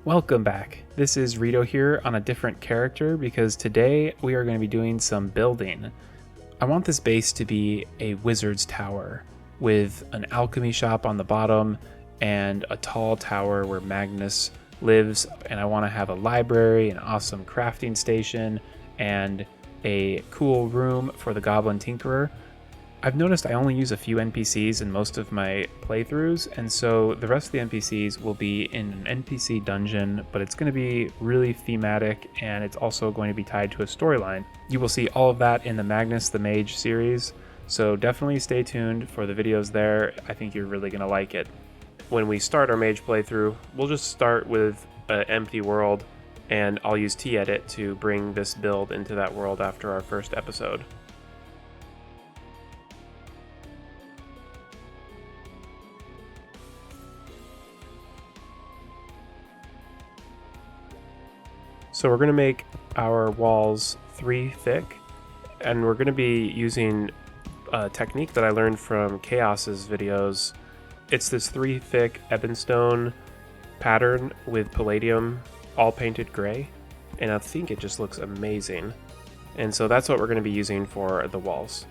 Welcome back. This is Rito here on a different character because today we are going to be doing some building. I want this base to be a wizard's tower with an alchemy shop on the bottom and a tall tower where Magnus lives, and I want to have a library, an awesome crafting station, and a cool room for the Goblin Tinkerer. I've noticed I only use a few NPCs in most of my playthroughs, and so the rest of the NPCs will be in an NPC dungeon, but it's going to be really thematic, and it's also going to be tied to a storyline. You will see all of that in the Magnus the Mage series, so definitely stay tuned for the videos there. I think you're really going to like it. When we start our mage playthrough, we'll just start with an empty world, and I'll use TEdit to bring this build into that world after our first episode. So we're going to make our walls 3 thick, and we're going to be using a technique that I learned from Kaos's videos. It's this 3 thick ebonstone pattern with palladium all painted gray, and I think it just looks amazing. And so that's what we're going to be using for the walls.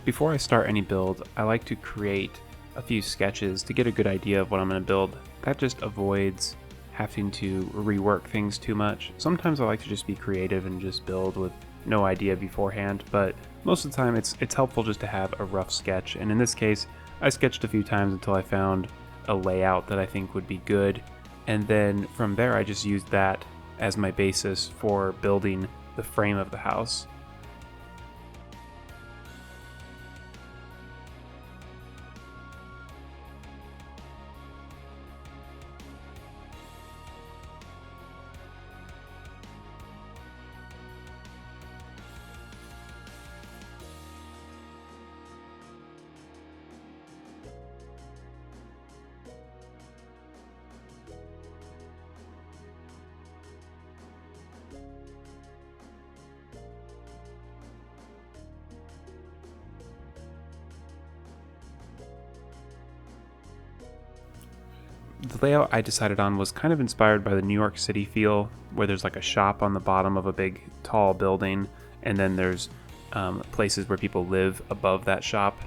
Before I start any build, I like to create a few sketches to get a good idea of what I'm going to build. That just avoids having to rework things too much. Sometimes I like to just be creative and just build with no idea beforehand, but most of the time it's helpful just to have a rough sketch. And in this case, I sketched a few times until I found a layout that I think would be good. And then from there, I just used that as my basis for building the frame of the house. The layout I decided on was kind of inspired by the New York City feel, where there's like a shop on the bottom of a big tall building, and then there's places where people live above that shop.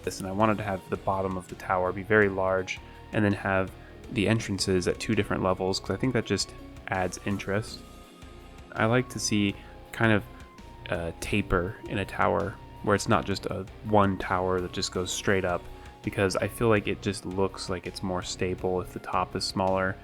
And I wanted to have the bottom of the tower be very large, and then have the entrances at 2 different levels, because I think that just adds interest. I like to see kind of a taper in a tower, where it's not just a one tower that just goes straight up, because I feel like it just looks like it's more stable if the top is smaller.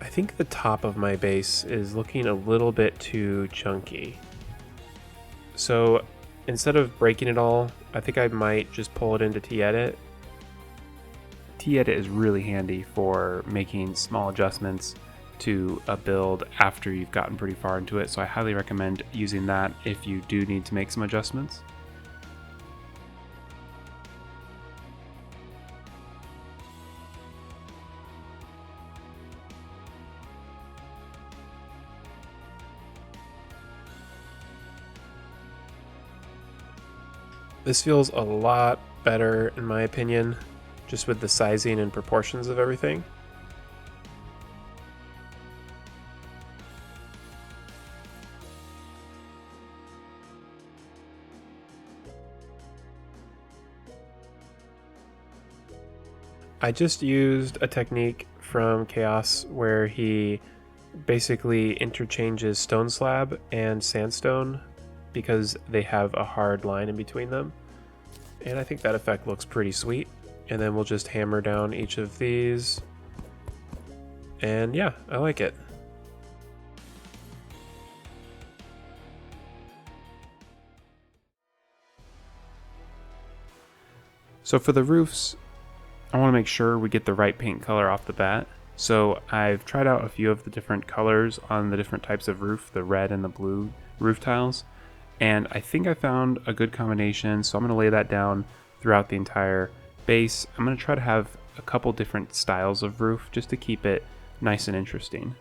I think the top of my base is looking a little bit too chunky. So instead of breaking it all, I think I might just pull it into TEdit. TEdit is really handy for making small adjustments to a build after you've gotten pretty far into it, so I highly recommend using that if you do need to make some adjustments. This feels a lot better in my opinion, just with the sizing and proportions of everything. I just used a technique from Kaos where he basically interchanges stone slab and sandstone because they have a hard line in between them. And I think that effect looks pretty sweet. And then we'll just hammer down each of these And yeah, I like it. So for the roofs, I want to make sure we get the right paint color off the bat. So I've tried out a few of the different colors on the different types of roof, the red and the blue roof tiles, and I think I found a good combination, so I'm going to lay that down throughout the entire base. I'm going to try to have a couple different styles of roof just to keep it nice and interesting.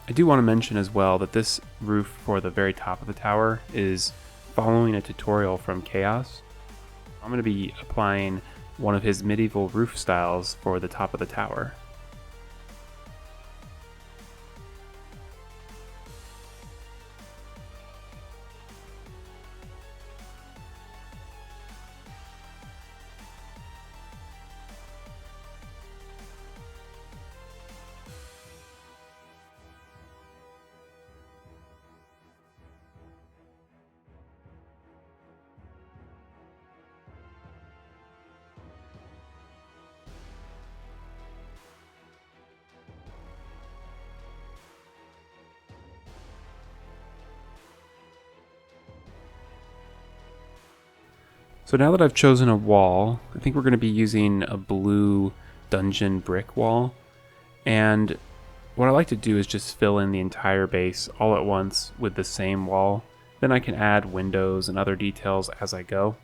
I do want to mention as well that this roof for the very top of the tower is following a tutorial from Kaos. I'm going to be applying one of his medieval roof styles for the top of the tower. So now that I've chosen a wall, I think we're going to be using a blue dungeon brick wall. And what I like to do is just fill in the entire base all at once with the same wall. Then I can add windows and other details as I go.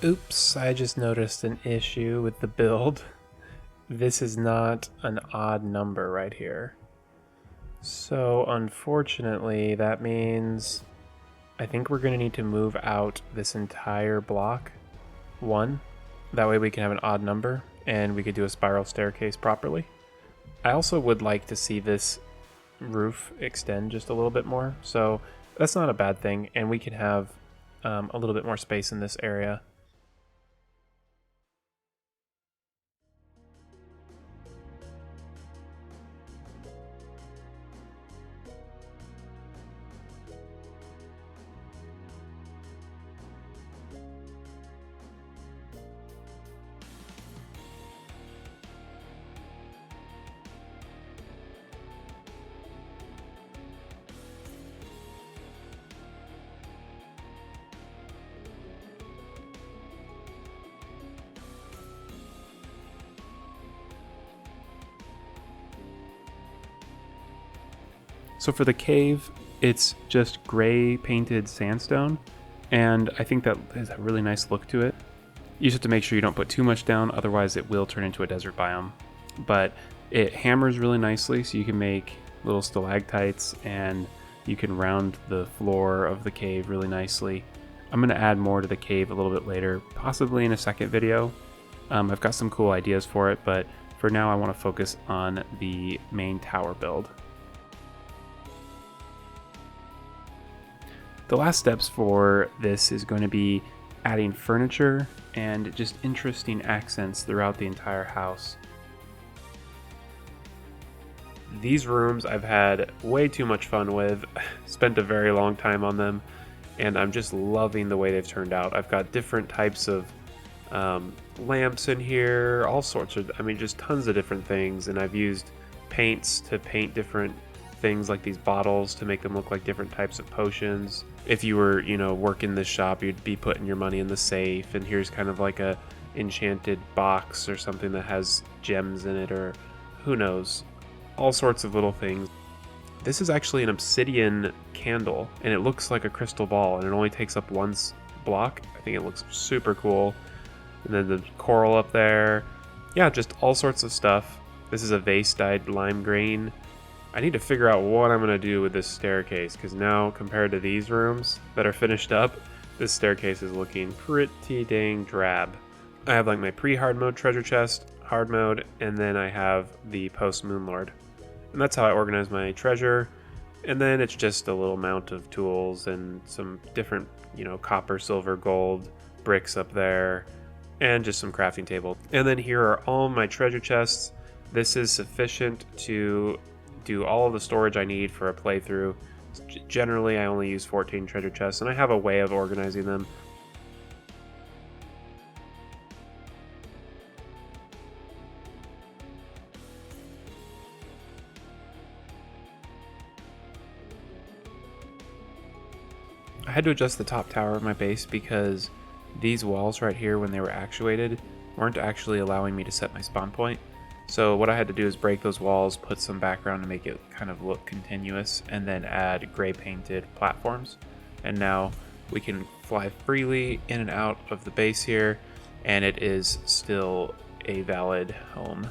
Oops, I just noticed an issue with the build. This is not an odd number right here. So unfortunately, that means I think we're going to need to move out this entire block, 1. That way we can have an odd number and we could do a spiral staircase properly. I also would like to see this roof extend just a little bit more, so that's not a bad thing, and we can have a little bit more space in this area. So for the cave, it's just gray painted sandstone, and I think that has a really nice look to it. You just have to make sure you don't put too much down, otherwise it will turn into a desert biome. But it hammers really nicely, so you can make little stalactites, and you can round the floor of the cave really nicely. I'm going to add more to the cave a little bit later, possibly in a second video. I've got some cool ideas for it, but for now I want to focus on the main tower build. The last steps for this is going to be adding furniture and just interesting accents throughout the entire house. These rooms I've had way too much fun with, spent a very long time on them, and I'm just loving the way they've turned out. I've got different types of lamps in here, all sorts of, just tons of different things, and I've used paints to paint different things like these bottles to make them look like different types of potions. If you were, working this shop, you'd be putting your money in the safe, and here's kind of like a enchanted box or something that has gems in it, or who knows, all sorts of little things. This is actually an obsidian candle, and it looks like a crystal ball, and it only takes up one block. I think it looks super cool. And then the coral up there. Yeah, just all sorts of stuff. This is a vase dyed lime green. I need to figure out what I'm going to do with this staircase, because now, compared to these rooms that are finished up, this staircase is looking pretty dang drab. I have like my pre-hard mode treasure chest, hard mode, and then I have the post-Moonlord. And that's how I organize my treasure. And then it's just a little mount of tools and some different, copper, silver, gold bricks up there, and just some crafting table. And then here are all my treasure chests. This is sufficient to do all of the storage I need for a playthrough. Generally, I only use 14 treasure chests, and I have a way of organizing them. I had to adjust the top tower of my base because these walls right here, when they were actuated, weren't actually allowing me to set my spawn point. So what I had to do is break those walls, put some background to make it kind of look continuous, and then add gray painted platforms. And now we can fly freely in and out of the base here, and it is still a valid home.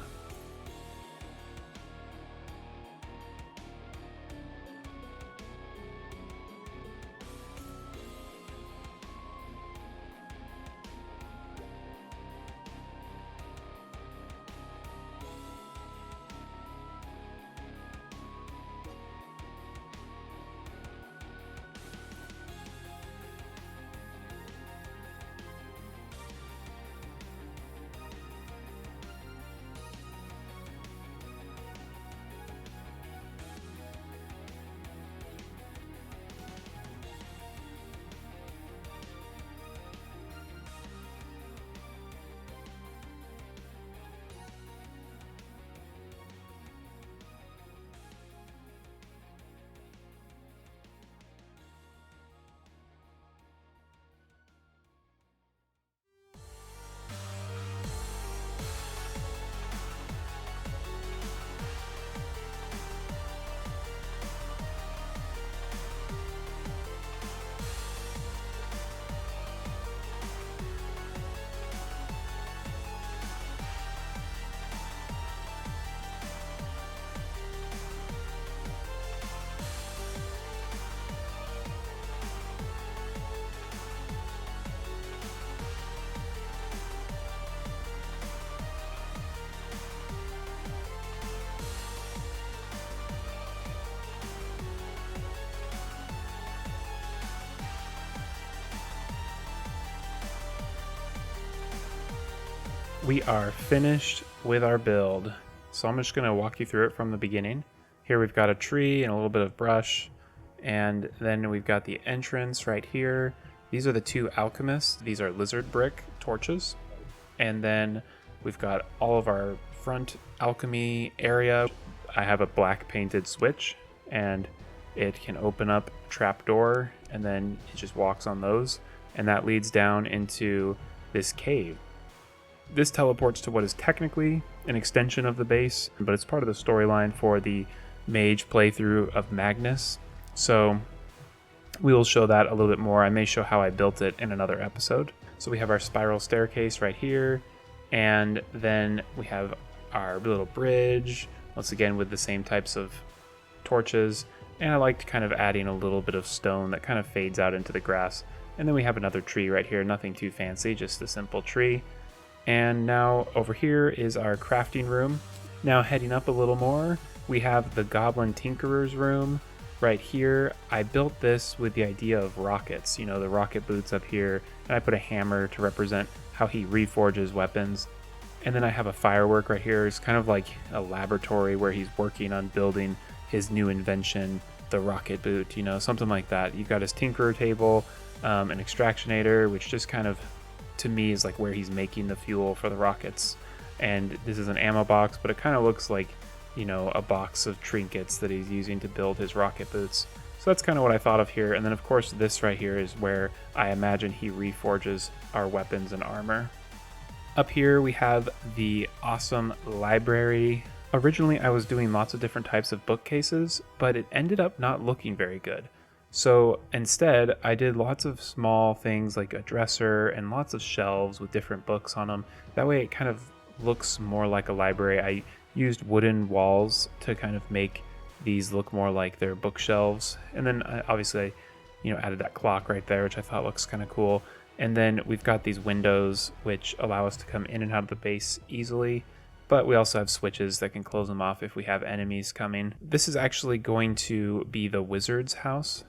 We are finished with our build, so I'm just going to walk you through it from the beginning. Here we've got a tree and a little bit of brush, and then we've got the entrance right here. These are the two alchemists. These are lizard brick torches. And then we've got all of our front alchemy area. I have a black painted switch, and it can open up a trapdoor, and then it just walks on those, and that leads down into this cave. This teleports to what is technically an extension of the base, but it's part of the storyline for the mage playthrough of Magnus. So we will show that a little bit more. I may show how I built it in another episode. So we have our spiral staircase right here, and then we have our little bridge, once again with the same types of torches. And I liked kind of adding a little bit of stone that kind of fades out into the grass. And then we have another tree right here, nothing too fancy, just a simple tree. And now over here is our crafting room. Now heading up a little more, we have the Goblin Tinkerer's room right here. I built this with the idea of rockets, you know, the rocket boots up here, and I put a hammer to represent how he reforges weapons. And then I have a firework right here. It's kind of like a laboratory where he's working on building his new invention, the rocket boot, you know, something like that. You've got his Tinkerer table, an extractionator, which just kind of, to me, is like where he's making the fuel for the rockets. And this is an ammo box, but it kind of looks like, you know, a box of trinkets that he's using to build his rocket boots. So that's kind of what I thought of here. And then of course this right here is where I imagine he reforges our weapons and armor. Up here we have the awesome library. Originally I was doing lots of different types of bookcases, but it ended up not looking very good. So instead I did lots of small things like a dresser and lots of shelves with different books on them. That way it kind of looks more like a library. I used wooden walls to kind of make these look more like their bookshelves. And then obviously, you know, added that clock right there, which I thought looks kind of cool. And then we've got these windows which allow us to come in and out of the base easily, but we also have switches that can close them off if we have enemies coming. This is actually going to be the wizard's house.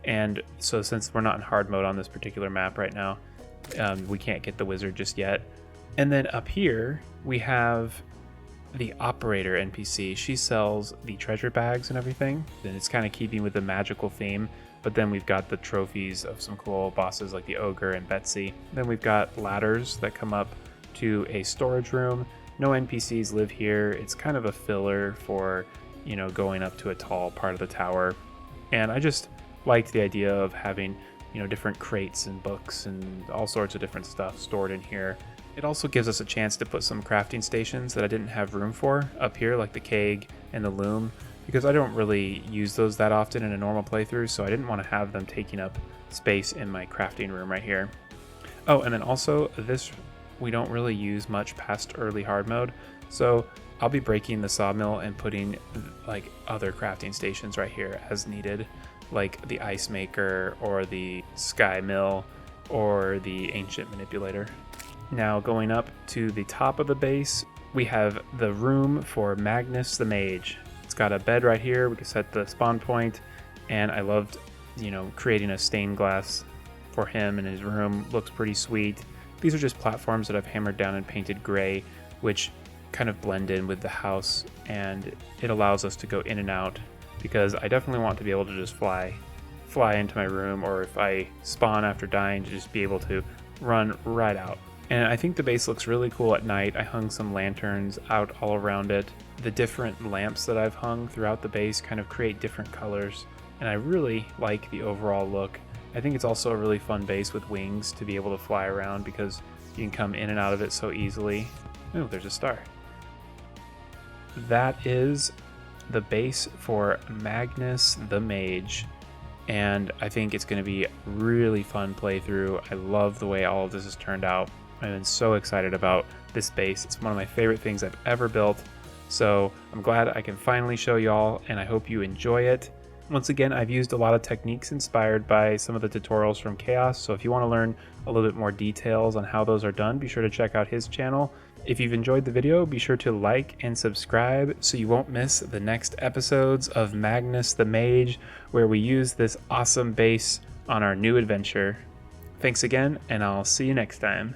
And so since we're not in hard mode on this particular map right now, we can't get the wizard just yet. And then up here we have the operator NPC. She sells the treasure bags and everything, and it's kind of keeping with the magical theme. But then we've got the trophies of some cool bosses like the ogre and Betsy. Then we've got ladders that come up to a storage room. No NPCs live here. It's kind of a filler for, you know, going up to a tall part of the tower. And I just liked the idea of having, you know, different crates and books and all sorts of different stuff stored in here. It also gives us a chance to put some crafting stations that I didn't have room for up here, like the keg and the loom, because I don't really use those that often in a normal playthrough, so I didn't want to have them taking up space in my crafting room right here. Oh, and then also this, we don't really use much past early hard mode, so I'll be breaking the sawmill and putting like other crafting stations right here as needed, like the ice maker or the sky mill or the ancient manipulator. Now going up to the top of the base, we have the room for Magnus the Mage. It's got a bed right here. We can set the spawn point, and I loved, you know, creating a stained glass for him in his room. Looks pretty sweet. These are just platforms that I've hammered down and painted gray, which kind of blend in with the house, and it allows us to go in and out, because I definitely want to be able to just fly into my room, or if I spawn after dying, to just be able to run right out. And I think the base looks really cool at night. I hung some lanterns out all around it. The different lamps that I've hung throughout the base kind of create different colors, and I really like the overall look. I think it's also a really fun base with wings to be able to fly around, because you can come in and out of it so easily. Oh, there's a star. That is the base for Magnus the Mage, and I think it's going to be a really fun playthrough. I love the way all of this has turned out. I've been so excited about this base. It's one of my favorite things I've ever built, so I'm glad I can finally show y'all, and I hope you enjoy it. Once again, I've used a lot of techniques inspired by some of the tutorials from Kaos, so if you want to learn a little bit more details on how those are done, be sure to check out his channel. If you've enjoyed the video, be sure to like and subscribe so you won't miss the next episodes of Magnus the Mage, where we use this awesome base on our new adventure. Thanks again, and I'll see you next time.